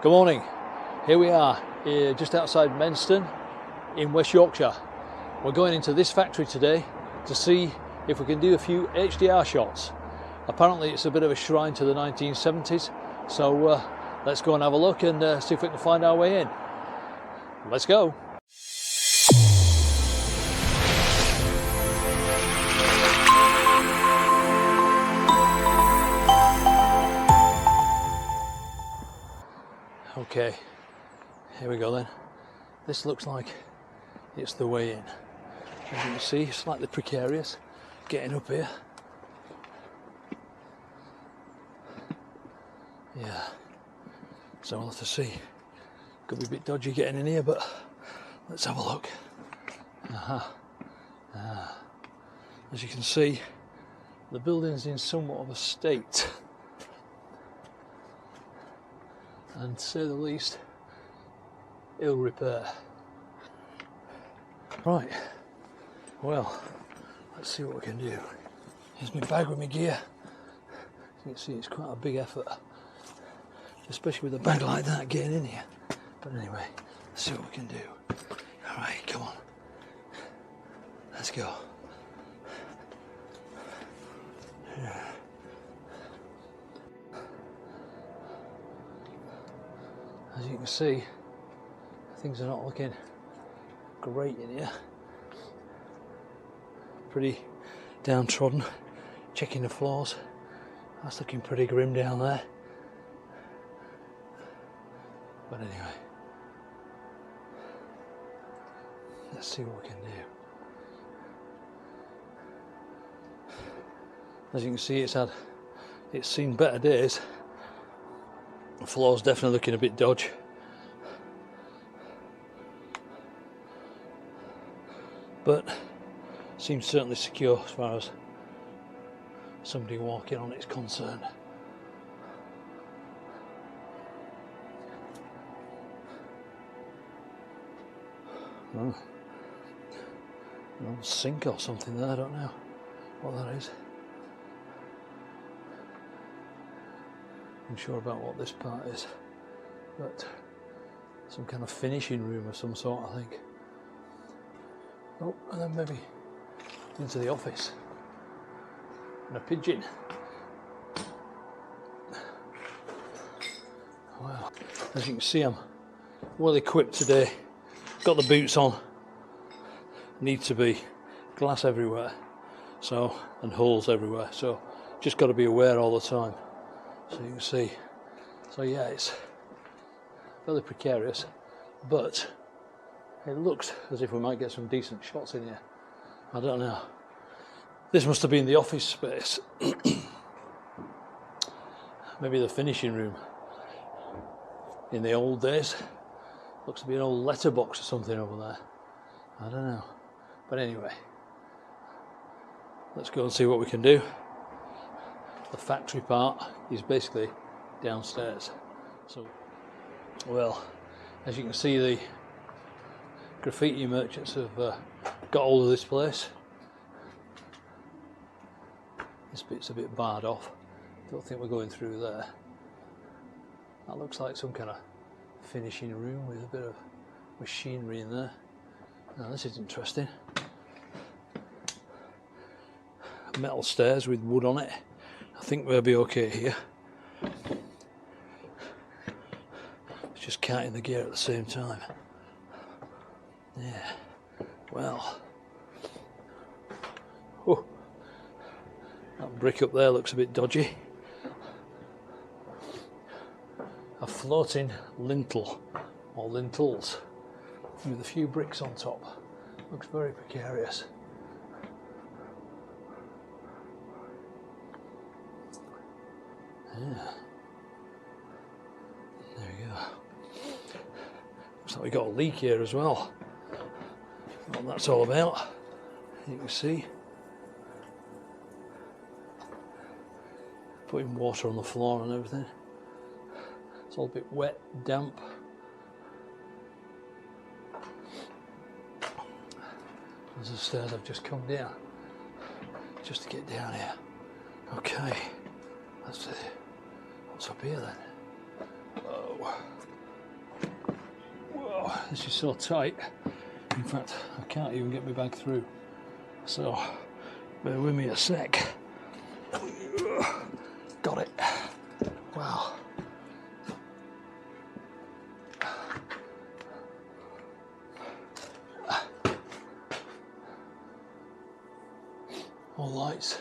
Good morning. Here we are, just outside Menston in West Yorkshire. We're going into this factory today to see if we can do a few HDR shots. Apparently it's a bit of a shrine to the 1970s, so let's go and have a look and see if we can find our way in. Let's go. Okay, here we go then. This looks like it's the way in. As you can see, slightly precarious getting up here. Yeah, so we'll have to see. Could be a bit dodgy getting in here, but let's have a look. As you can see, the building's in somewhat of a state, and to say the least, ill repair. Right, well, let's see what we can do. Here's my bag with my gear. As you can see, it's quite a big effort, especially with a bag like that getting in here. But anyway, let's see what we can do. Alright, come on. Let's go. Yeah. As you can see, things are not looking great in here. Pretty downtrodden. Checking the floors. That's looking pretty grim down there. But anyway, let's see what we can do. As you can see, it's seen better days. The floor's definitely looking a bit dodgy. But seems certainly secure as far as somebody walking on it's concerned. Oh, an old sink or something there, I don't know what that is. I'm sure about what this part is, but some kind of finishing room of some sort, I think. Oh, and then maybe into the office. And a pigeon. Wow, as you can see, I'm well equipped today. Got the boots on. Need to be. Glass everywhere, so, and holes everywhere, so just got to be aware all the time. So you can see, so yeah, it's fairly precarious, but it looks as if we might get some decent shots in here. I don't know. This must have been the office space. Maybe the finishing room in the old days. Looks to be an old letterbox or something over there. I don't know. But anyway, let's go and see what we can do. The factory part is basically downstairs. So, well, as you can see, the graffiti merchants have got hold of this place. This bit's a bit barred off. Don't think we're going through there. That looks like some kind of finishing room with a bit of machinery in there. Now this is interesting. Metal stairs with wood on it. I think we'll be okay here. It's just counting the gear at the same time. Yeah, well. Oh, that brick up there looks a bit dodgy. A floating lintel, or lintels, with a few bricks on top. Looks very precarious. Yeah. There we go. Looks like we got a leak here as well. What that's all about. You can see. Putting water on the floor and everything. It's all a bit wet, damp. There's the stairs I've just come down. Just to get down here. Okay. Let's see. What's up here then? Whoa. this is so tight. In fact, I can't even get my bag through. So, bear with me a sec. Got it. Wow. All lights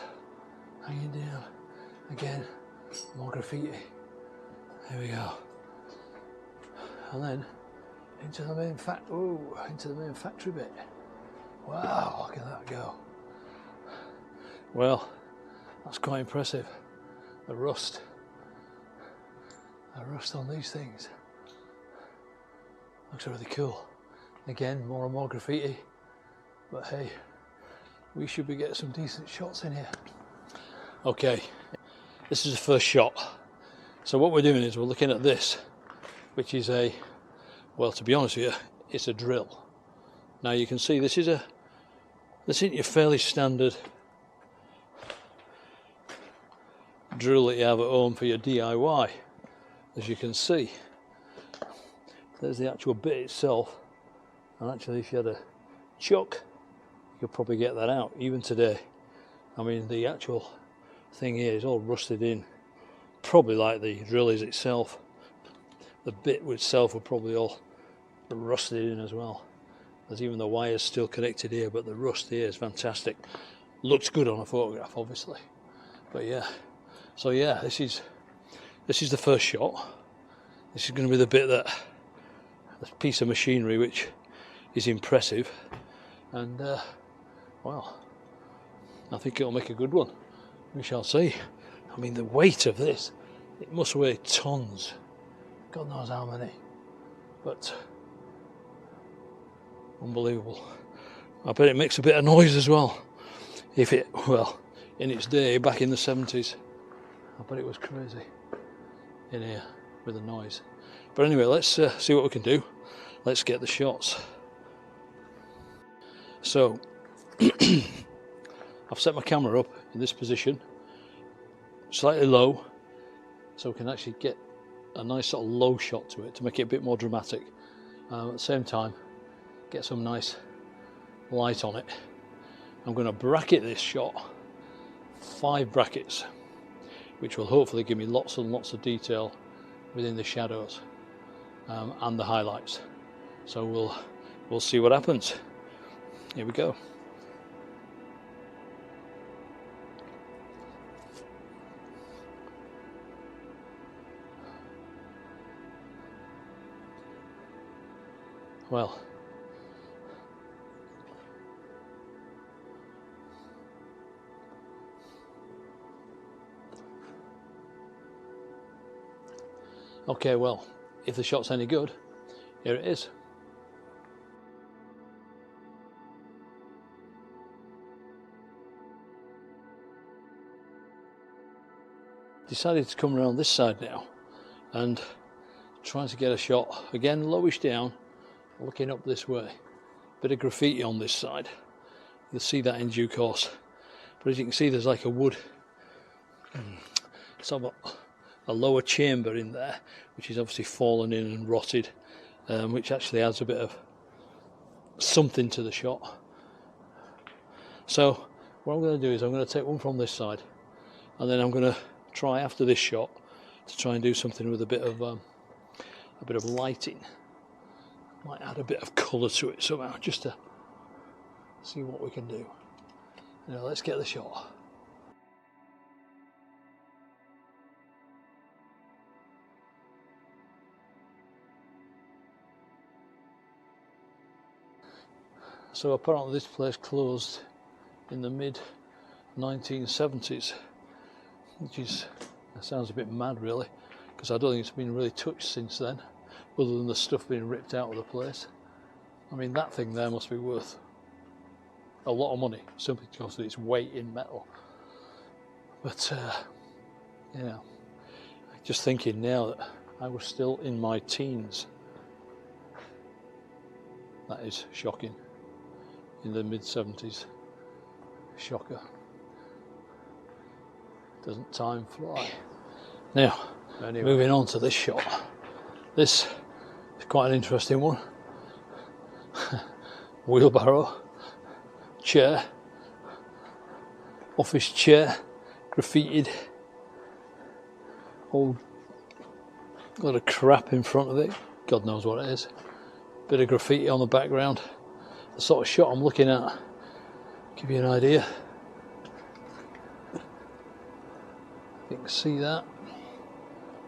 hanging down. Again, more graffiti. There we go. And then into the main factory bit. Wow, look at that go. Well, that's quite impressive. The rust on these things looks really cool. Again, more and more graffiti, but hey, we should be getting some decent shots in here. Okay, this is the first shot. So what we're doing is we're looking at this, which is well, to be honest with you, it's a drill. Now you can see this isn't your fairly standard drill that you have at home for your DIY. As you can see, there's the actual bit itself, and actually if you had a chuck, you could probably get that out even today. I mean, the actual thing here is all rusted in, probably like the drill is itself. The bit itself will probably all rusted in as well. There's even the wires still connected here, but the rust here is fantastic. Looks good on a photograph, obviously. But yeah, so yeah, this is the first shot. This is going to be the bit that, this piece of machinery which is impressive, and well, I think it'll make a good one. We shall see. I mean, the weight of this, it must weigh tons. God knows how many, but unbelievable. I bet it makes a bit of noise as well. Well, in its day, back in the 70s, I bet it was crazy in here with the noise. But anyway, let's see what we can do. Let's get the shots. So, I've set my camera up in this position, slightly low, so we can actually get a nice sort of low shot to it to make it a bit more dramatic. At the same time, get some nice light on it. I'm going to bracket this shot, 5 brackets, which will hopefully give me lots and lots of detail within the shadows and the highlights. So we'll see what happens. Here we go. Well, okay, well, if the shot's any good, here it is. Decided to come around this side now and trying to get a shot, again lowish down, looking up this way. Bit of graffiti on this side, you'll see that in due course, but as you can see there's like a wood sort of a lower chamber in there which is obviously fallen in and rotted, which actually adds a bit of something to the shot. So what I'm going to do is I'm going to take one from this side, and then I'm going to try after this shot to try and do something with a bit of lighting. Might add a bit of colour to it somehow, just to see what we can do. Now let's get the shot. So apparently this place closed in the mid 1970s, which sounds a bit mad really, because I don't think it's been really touched since then, other than the stuff being ripped out of the place. I mean, that thing there must be worth a lot of money simply because of its weight in metal. But yeah, just thinking now that I was still in my teens, that is shocking. In the mid-70s, shocker. Doesn't time fly? Now, anyway, moving on to this shot. This is quite an interesting one. wheelbarrow, chair, office chair, graffitied, old lot of crap in front of it, God knows what it is, bit of graffiti on the background. The sort of shot I'm looking at, give you an idea. You can see that,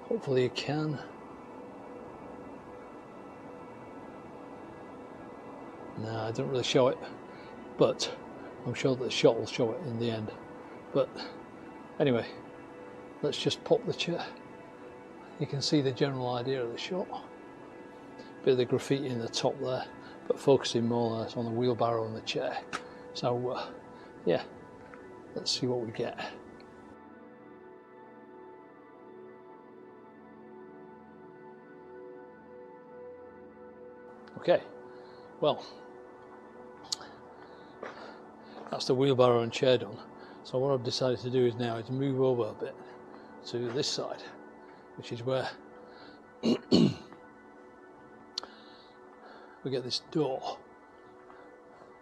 hopefully you can. No, I don't really show it, but I'm sure that the shot will show it in the end. But anyway, let's just pop the chair. You can see the general idea of the shot. Bit of the graffiti in the top there, but focusing more or less on the wheelbarrow and the chair. So yeah, let's see what we get. Okay, well, that's the wheelbarrow and chair done. So what I've decided to do is now is move over a bit to this side, which is where we get this door.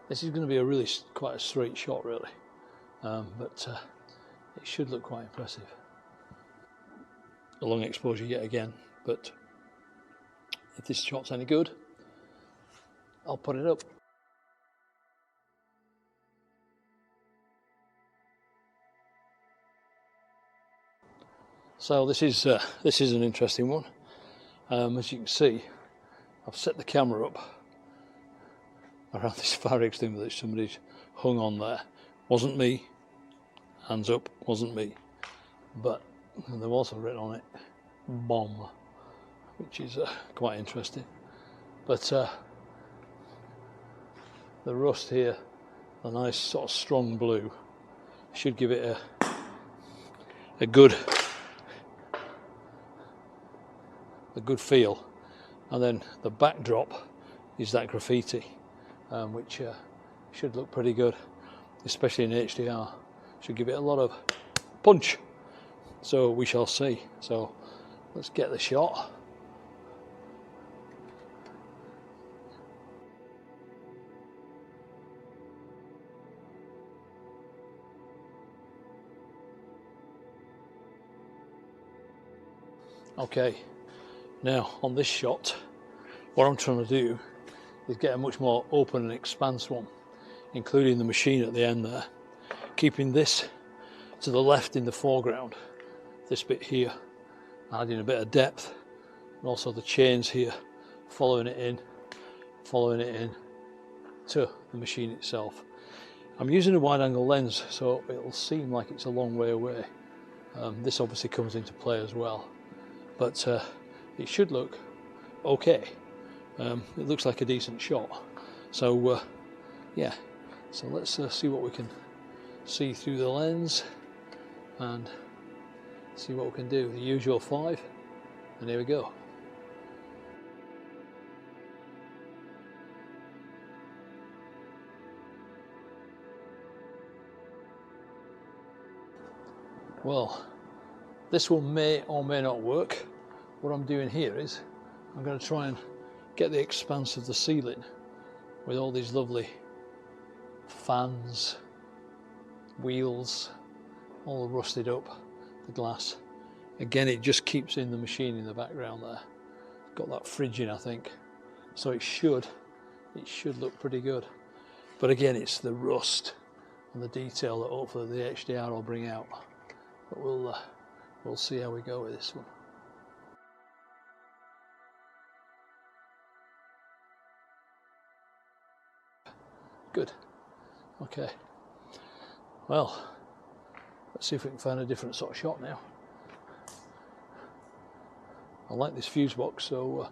This is going to be a really quite a straight shot really, but it should look quite impressive. A long exposure yet again, but if this shot's any good, I'll put it up. So this is an interesting one. As you can see, I've set the camera up around this fire extinguisher that somebody's hung on there. Wasn't me, hands up, wasn't me. But they've also written on it, bomb, which is quite interesting. But the rust here, a nice sort of strong blue, should give it a good feel. And then the backdrop is that graffiti, which should look pretty good, especially in HDR. Should give it a lot of punch. So we shall see. So let's get the shot. Okay, now on this shot, what I'm trying to do is get a much more open and expansive one, including the machine at the end there, keeping this to the left in the foreground, this bit here, adding a bit of depth, and also the chains here, following it in to the machine itself. I'm using a wide angle lens, so it'll seem like it's a long way away. This obviously comes into play as well, but it should look okay. It looks like a decent shot. So yeah, so let's see what we can see through the lens and see what we can do. The usual 5, and here we go. Well, this one may or may not work. What I'm doing here is I'm going to try and get the expanse of the ceiling with all these lovely fans, wheels, all rusted up, the glass. Again, it just keeps in the machine in the background there. Got that fridge in, I think. So it should look pretty good. But again, it's the rust and the detail that hopefully the HDR will bring out. But we'll see how we go with this one. Good. Okay. Well, let's see if we can find a different sort of shot now. I like this fuse box, so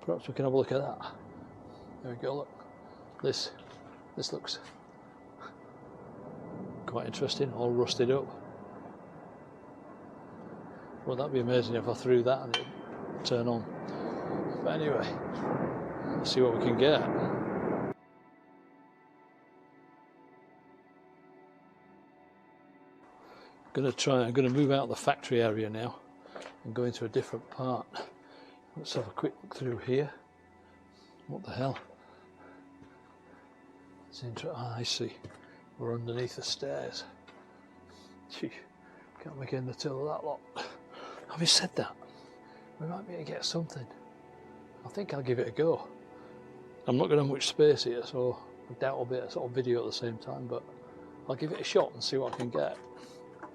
perhaps we can have a look at that. There we go. Look, this looks quite interesting. All rusted up. Well, that'd be amazing if I threw that and it'd turn on. But anyway, let's see what we can get. I'm going to move out of the factory area now and go into a different part. Let's have a quick look through here. What the hell? It's interesting. I see. We're underneath the stairs. Gee, can't make any tell of that lot. Having said that, we might be able to get something. I think I'll give it a go. I'm not going to have much space here, so I doubt I'll be a sort of video at the same time, but I'll give it a shot and see what I can get.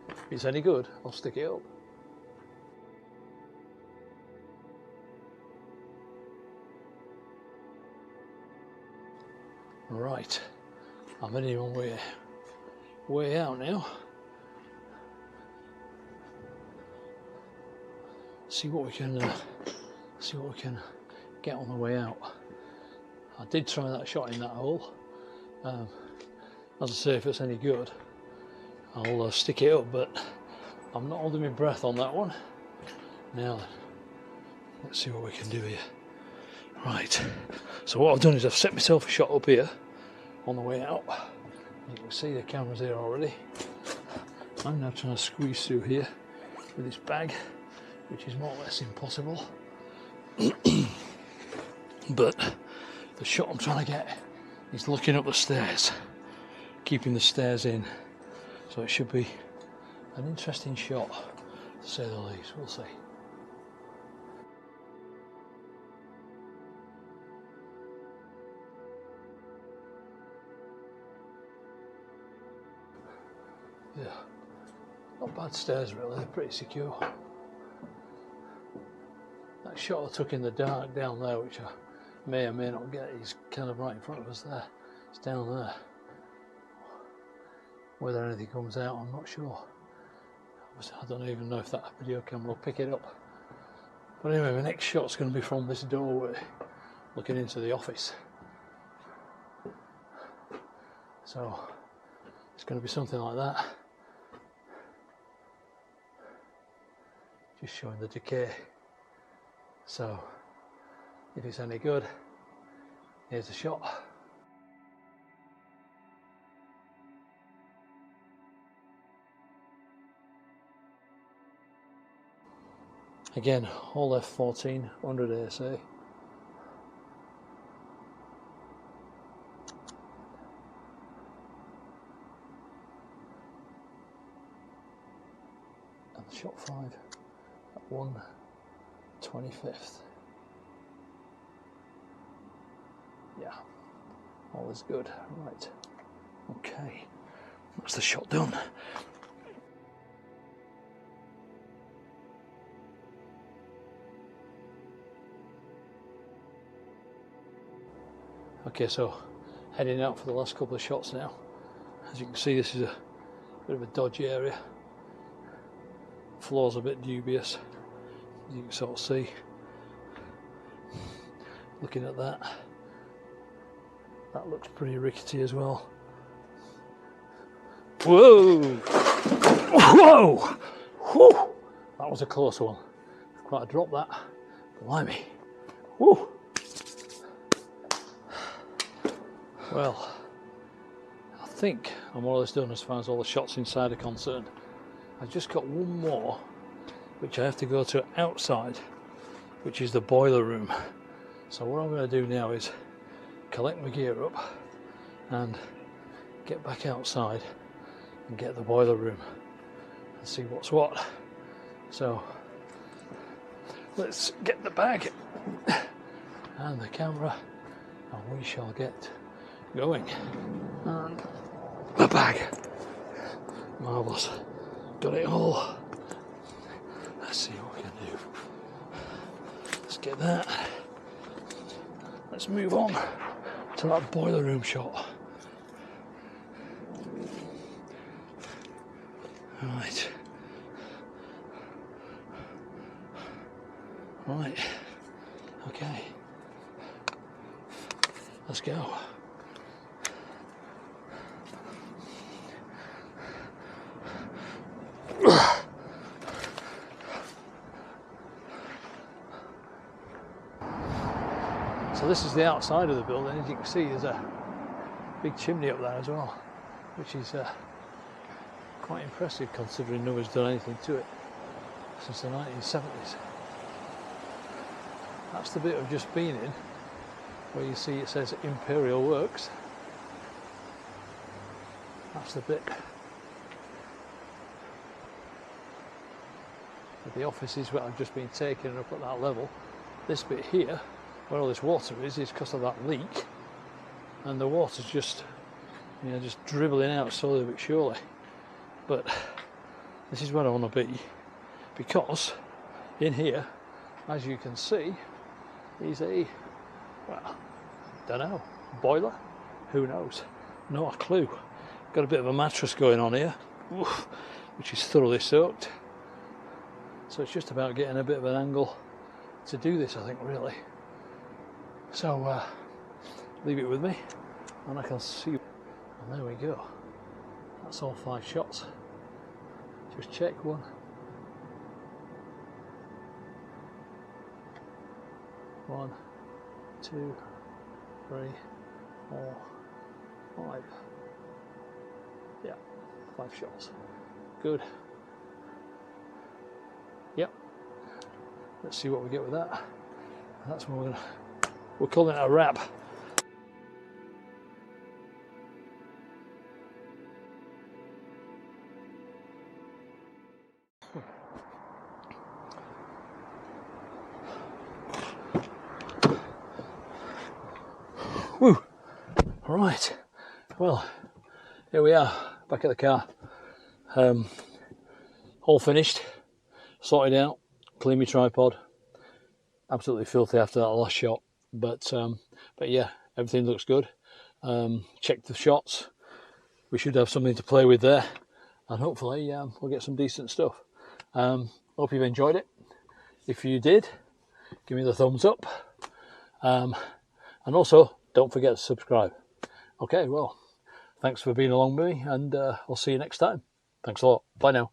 If it's any good, I'll stick it up. Right, I'm heading on way out now. See what we can get on the way out. I did try that shot in that hole. As I say, if it's any good, I'll stick it up, but I'm not holding my breath on that one. Now then, let's see what we can do here. Right, so what I've done is I've set myself a shot up here on the way out. You can see the camera's here already. I'm now trying to squeeze through here with this bag, which is more or less impossible. But the shot I'm trying to get is looking up the stairs, keeping the stairs in. So it should be an interesting shot, to say the least. We'll see. Yeah, not bad stairs really, they're pretty secure. That shot I took in the dark down there, which I may or may not get, is kind of right in front of us there. It's down there. Whether anything comes out, I'm not sure. I don't even know if that video camera will pick it up. But anyway, my next shot's going to be from this doorway, looking into the office. So it's going to be something like that. Just showing the decay. So if it's any good, here's a shot. Again, all F14, 100 ASA. And shot 5 at 1/25. Yeah, all is good. Right, okay, that's the shot done. Okay, so heading out for the last couple of shots now. As you can see, this is a bit of a dodgy area. Floor's a bit dubious, as you can sort of see. Looking at that, that looks pretty rickety as well. Whoa! Whoa! Whew! That was a close one. Quite a drop that. Blimey. Woo! Well, I think I'm more or less done as far as all the shots inside are concerned. I've just got one more, which I have to go to outside, which is the boiler room. So what I'm going to do now is collect my gear up and get back outside and get the boiler room and see what's what. So let's get the bag and the camera and we shall get going. And the bag. Marvellous. Got it all. Let's see what we can do. Let's get that. Let's move on to that boiler room shot. Right. Right. Okay. Let's go. So this is the outside of the building. As you can see, there's a big chimney up there as well, which is quite impressive considering no one's done anything to it since the 1970s. That's the bit I've just been in, where you see it says Imperial Works. That's the bit where the office is, where I've just been taken up at that level. This bit here, where all this water is because of that leak, and the water's just, you know, just dribbling out slowly but surely. But this is where I want to be, because in here, as you can see, is a, well, don't know, boiler? Who knows? No clue. Got a bit of a mattress going on here, which is thoroughly soaked. So it's just about getting a bit of an angle to do this, I think, really. So leave it with me, and I can see. And there we go. That's all 5 shots. Just check one. 1, 2, 3, 4, 5. Yeah, 5 shots. Good. Yep. Let's see what we get with that. That's what we're calling it a wrap. Woo! Right. Well, here we are, back at the car. All finished, sorted out, cleaned my tripod. Absolutely filthy after that last shot, but yeah, everything looks good. Checked the shots. We should have something to play with there, and hopefully we'll get some decent stuff. Hope you've enjoyed it. If you did, give me the thumbs up, and also don't forget to subscribe. Okay, well, thanks for being along with me, and I'll see you next time. Thanks a lot. Bye now.